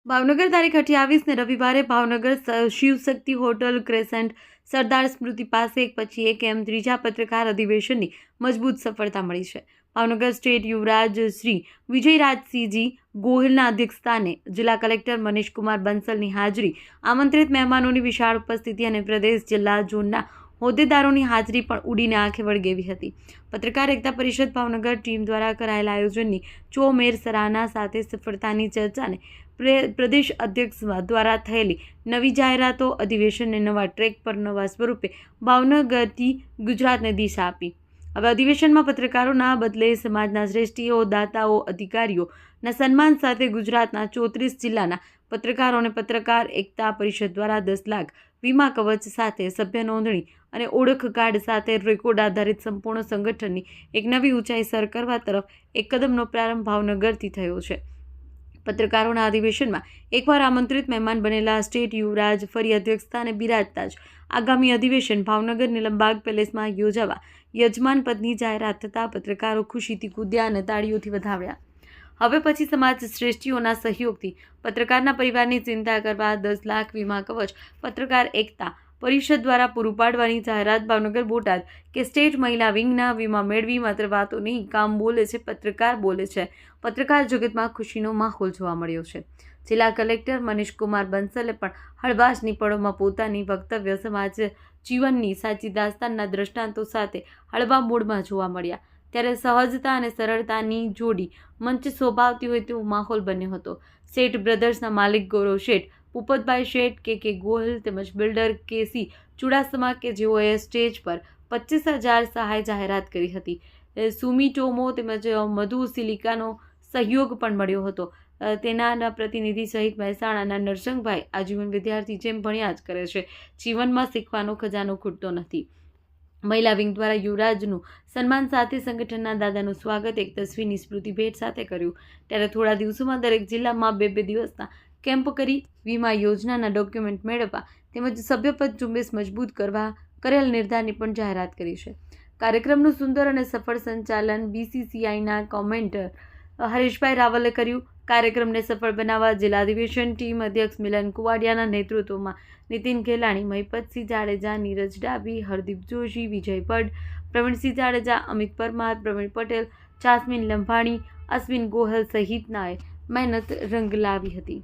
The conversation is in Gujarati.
ભાવનગર તારીખ 28 રવિવારે ભાવનગર શિવશક્તિ હોટલ ક્રેસન્ટ સરદાર સ્મૃતિ પાસે એક પછી એક એમ ત્રીજા પત્રકાર અધિવેશનની મજબૂત સફળતા મળી છે। ભાવનગર સ્ટેટ યુવરાજ શ્રી વિજયરાજસિંહજી ગોહિલના અધ્યક્ષસ્થાને જિલ્લા કલેક્ટર મનીષકુમાર બંસલની હાજરી, આમંત્રિત મહેમાનોની વિશાળ ઉપસ્થિતિ અને પ્રદેશ જિલ્લા ઝોનના હોદ્દેદારોની હાજરી પણ ઉડીને આંખે વળગેવી હતી। પત્રકાર એકતા પરિષદ ભાવનગર ટીમ દ્વારા કરાયેલા આયોજનની ચોમેર સરાહના સાથે સફળતાની ચર્ચાને પ્રદેશ અધ્યક્ષ દ્વારા થયેલી નવી જાહેરાતો અધિવેશનને નવા ટ્રેક પર નવા સ્વરૂપે ભાવનગરથી ગુજરાતને દિશા આપી। હવે અધિવેશનમાં પત્રકારોના બદલે સમાજના શ્રેષ્ઠીઓ, દાતાઓ, અધિકારીઓના સન્માન સાથે ગુજરાતના 34 જિલ્લાના પત્રકારોને પત્રકાર એકતા પરિષદ દ્વારા 10 લાખ વીમા કવચ સાથે સભ્ય નોંધણી અને ઓળખ કાર્ડ સાથે રેકોર્ડ આધારિત સંપૂર્ણ સંગઠનની એક નવી ઊંચાઈ સર કરવા તરફ એક કદમનો પ્રારંભ ભાવનગરથી થયો છે। પત્રકારોના અધિવેશનમાં એકવાર આમંત્રિત મહેમાન બનેલા સ્ટેટ યુવરાજ ફરી અધ્યક્ષસ્થાને બિરાજતા જ આગામી અધિવેશન ભાવનગર નીલમબાગ પેલેસમાં યોજાવા યજમાન પદની જાહેરાત થતાં પત્રકારો ખુશીથી કૂદ્યા અને તાળીઓથી વધાવ્યા। હવે પછી સમાજ શ્રેષ્ઠીઓના સહયોગથી પત્રકારના પરિવારની ચિંતા કરવા 10 લાખ વીમા કવચ પત્રકાર એકતા પરિષદ દ્વારા પૂરું પાડવાની જાહેરાત ભાવનગર બોટાદ કે સ્ટેટ મહિલા વિંગના વીમા મેળવી માત્ર વાતો નહીં, કામ બોલે છે, પત્રકાર બોલે છે। પત્રકાર જગતમાં ખુશીનો માહોલ જોવા મળ્યો છે। જિલ્લા કલેક્ટર મનીષકુમાર બંસલે પણ હળવાશની પળોમાં પોતાની વક્તવ્ય સમાજ જીવનની સાચી દાસ્તાનના દ્રષ્ટાંતો સાથે હળવા મૂડમાં જોવા મળ્યા। ત્યારે સહજતા અને સરળતાની જોડી મંચ શોભાવતી હોય તેવો માહોલ બન્યો હતો। શેઠ બ્રધર્સના માલિક ગૌરવ શેઠ, ભૂપતભાઈ શેઠ, કે ગોહિલ તેમજ બિલ્ડર કેસી ચુડાસમા કે જેઓએ સ્ટેજ પર 25,000 સહાય જાહેરાત કરી હતી। સુમીટોમો તેમજ મધુ સિલિકાનો સહયોગ પણ મળ્યો હતો। તેના પ્રતિનિધિ સહિત મહેસાણાના નરસંગભાઈ આજીવન વિદ્યાર્થી જેમ ભણ્યા જ કરે છે, જીવનમાં શીખવાનો ખજાનો ખૂટતો નથી। મહિલા વિંગ દ્વારા યુવરાજનું સન્માન સાથે સંગઠનના દાદાનું સ્વાગત એક તસવીરની સ્મૃતિ ભેટ સાથે કર્યું। ત્યારે થોડા દિવસોમાં દરેક જિલ્લામાં 2 દિવસના કેમ્પ કરી વીમા યોજનાના ડોક્યુમેન્ટ મેળવવા તેમજ સભ્યપદ ઝુંબેશ મજબૂત કરવા કરેલ નિર્ધારની પણ જાહેરાત કરી છે। કાર્યક્રમનું સુંદર અને સફળ સંચાલન BCCIના કોમેન્ટર હરેશભાઈ રાવલે કર્યું। કાર્યક્રમને સફળ બનાવવા જિલ્લા અધિવેશન ટીમ અધ્યક્ષ મિલન કુવાડિયાના નેતૃત્વમાં નીતિન ખેલાણી, મહિપતસિંહ જાડેજા, નીરજ ડાભી, હરદીપ જોશી, વિજય ભટ્ટ, પ્રવીણસિંહ જાડેજા, અમિત પરમાર, પ્રવીણ પટેલ, જાસ્મીન લંભાણી, અશ્વિન ગોહિલ સહિતનાએ મહેનત રંગ લાવી હતી।